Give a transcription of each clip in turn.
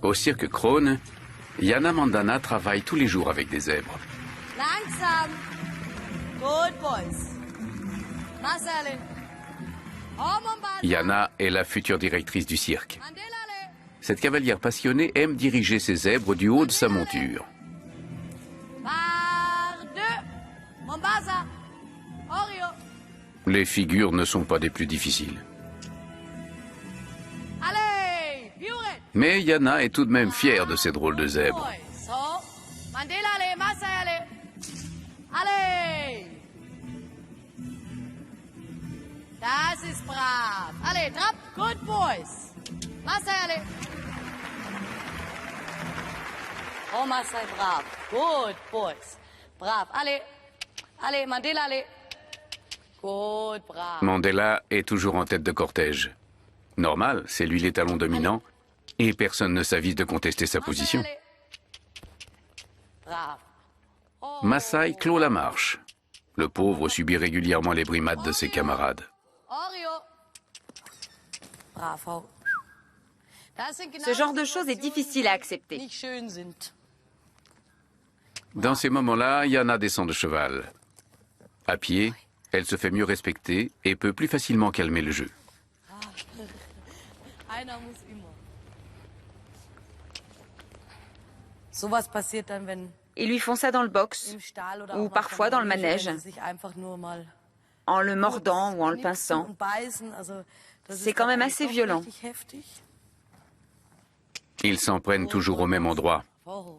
Au cirque Krone, Jana Mandana travaille tous les jours avec des zèbres. Langsam. Good boys. Marcel. Jana est la future directrice du cirque. Mandela. Cette cavalière passionnée aime diriger ses zèbres du haut de sa monture. Par deux. Mombasa. Oreo. Les figures ne sont pas des plus difficiles. Allez, Buret. Mais Jana est tout de même fière de ces drôles de zèbres. So. Mandela, allez, Marcel, allez. Allez. Das ist brav. Allez, Trab. Good boys. Marcel, allez. Oh, Marcel, brav. Good boys. Brav. Allez. Allez, Mandela, allez. Good, brav. Mandela est toujours en tête de cortège. Normal, c'est lui l'étalon dominant, et personne ne s'avise de contester sa position. Allez. Brav. Oh. Maasai clôt la marche. Le pauvre subit régulièrement les brimades de ses camarades. Oreo. Bravo. Ce genre de choses est difficile à accepter. Nicht schön sind. Dans ces moments-là, Jana descend de cheval. À pied, elle se fait mieux respecter et peut plus facilement calmer le jeu. Einer muss immer. Sowas passiert dann, wenn Ils lui font ça dans le box, im Stall oder ou auch parfois dans le manège, wenn sie sich einfach nur mal en le mordant ou en le knipsen pinçant. und beißen. Also, das C'est ist quand dann même eigentlich assez doch violent. richtig heftig. Ils s'en prennent toujours au même endroit. Oh.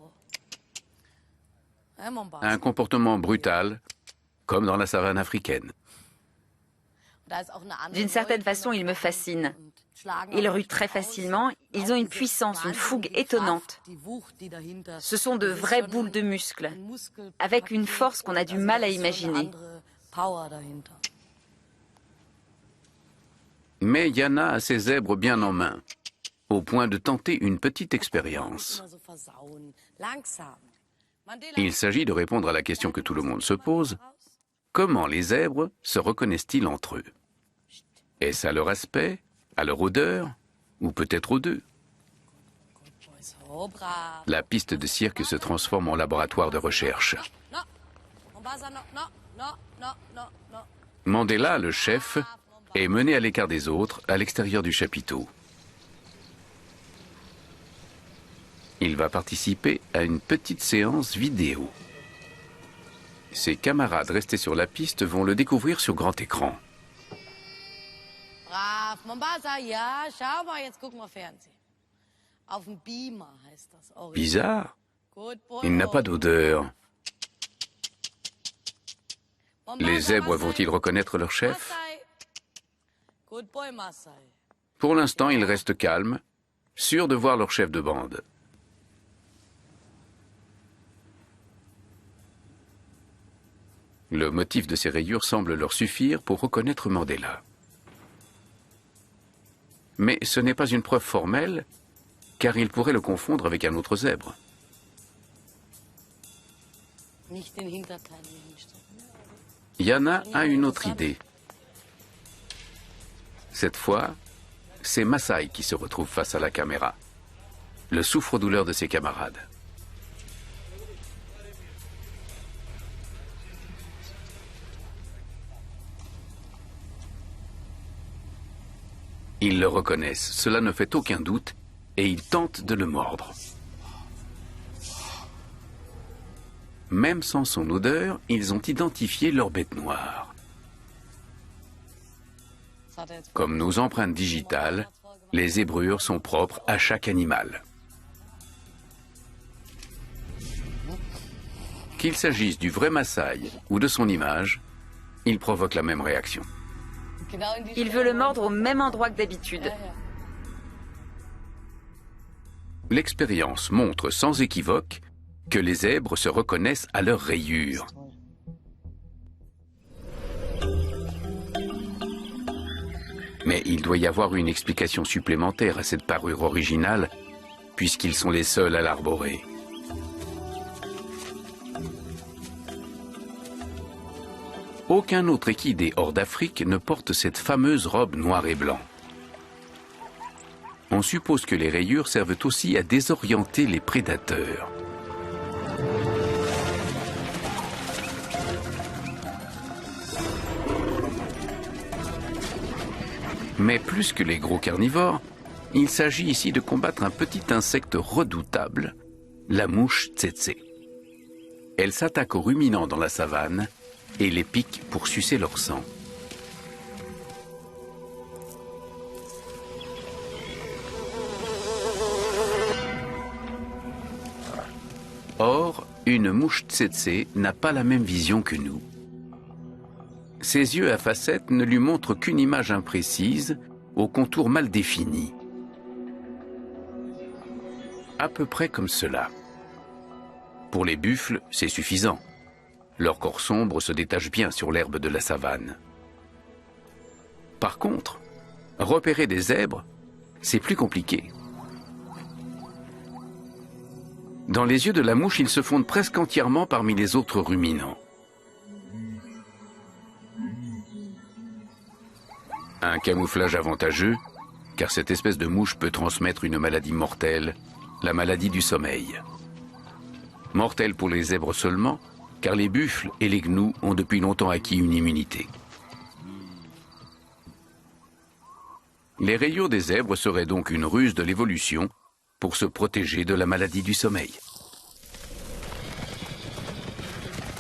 Hein, mon Bas? Un comportement brutal, comme dans la savane africaine. Da ist auch eine andere D'une certaine Neugier façon, ils me fascinent. und schlagen Ils auch ruent très aus. facilement, ils ont une puissance, une fougue étonnante. Die Wucht, die dahinter. Ce sont de Das ist vraies schon boules de muscles, ein Muskelpaket avec une force qu'on a du und mal à also da ist schon eine imaginer. andere Power dahinter. Mais Jana a ses zèbres bien en main, au point de tenter une petite expérience. Immer so versauen. Langsam. Mandela. Il s'agit de répondre à la question que tout le monde se pose. Comment les zèbres se reconnaissent-ils entre eux? Est-ce à leur aspect, à leur odeur, ou peut-être aux deux? So brav. La piste de cirque se transforme en laboratoire de recherche. Non. Mombasa, non, non, non, non, non, non. Mandela, le chef, est mené à l'écart des autres, à l'extérieur du chapiteau. Il va participer à une petite séance vidéo. Ses camarades restés sur la piste vont le découvrir sur grand écran. Brav. Mombasa, ja, schau mal, jetzt gucken wir Fernsehen. Auf dem Beamer heißt das. Oreo. Bizarre, Good boy. il n'a pas d'odeur. Mombasa, Les zèbres Marcel. vont-ils reconnaître leur chef? Marcel. Good boy, Marcel. Pour l'instant, ils restent calmes, sûrs de voir leur chef de bande. Le motif de ces rayures semble leur suffire pour reconnaître Mandela. Mais ce n'est pas une preuve formelle, car ils pourraient le confondre avec un autre zèbre. Nicht den Hinterteil hier hinstellen. Jana a une autre idée. Cette fois, c'est Maasai qui se retrouve face à la caméra, le souffre-douleur de ses camarades. Ils le reconnaissent, cela ne fait aucun doute, et ils tentent de le mordre. Même sans son odeur, ils ont identifié leur bête noire. Das hat er jetzt Comme nos empreintes digitales, les zébrures sont propres à chaque animal. Qu'il s'agisse du vrai Maasai ou de son image, il provoque la même réaction. genau in die Il veut le mordre au même endroit que d'habitude. Ja, ja. L'expérience montre sans équivoque que les zèbres se reconnaissent à leurs rayures. Mais il doit y avoir une explication supplémentaire à cette parure originale, puisqu'ils sont les seuls à l'arborer. Aucun autre équidé hors d'Afrique ne porte cette fameuse robe noir et blanc. On suppose que les rayures servent aussi à désorienter les prédateurs. Mais plus que les gros carnivores, il s'agit ici de combattre un petit insecte redoutable, la mouche tsetse. Elle s'attaque aux ruminants dans la savane et les pique pour sucer leur sang. Or, une mouche tsetse n'a pas la même vision que nous. Ses yeux à facettes ne lui montrent qu'une image imprécise, aux contours mal définis. À peu près comme cela. Pour les buffles, c'est suffisant. Leur corps sombre se détache bien sur l'herbe de la savane. Par contre, repérer des zèbres, c'est plus compliqué. Dans les yeux de la mouche, ils se fondent presque entièrement parmi les autres ruminants. Un camouflage avantageux, car cette espèce de mouche peut transmettre une maladie mortelle, la maladie du sommeil. Mortelle pour les zèbres seulement, car les buffles et les gnous ont depuis longtemps acquis une immunité. Les rayures des zèbres seraient donc une ruse de l'évolution pour se protéger de la maladie du sommeil.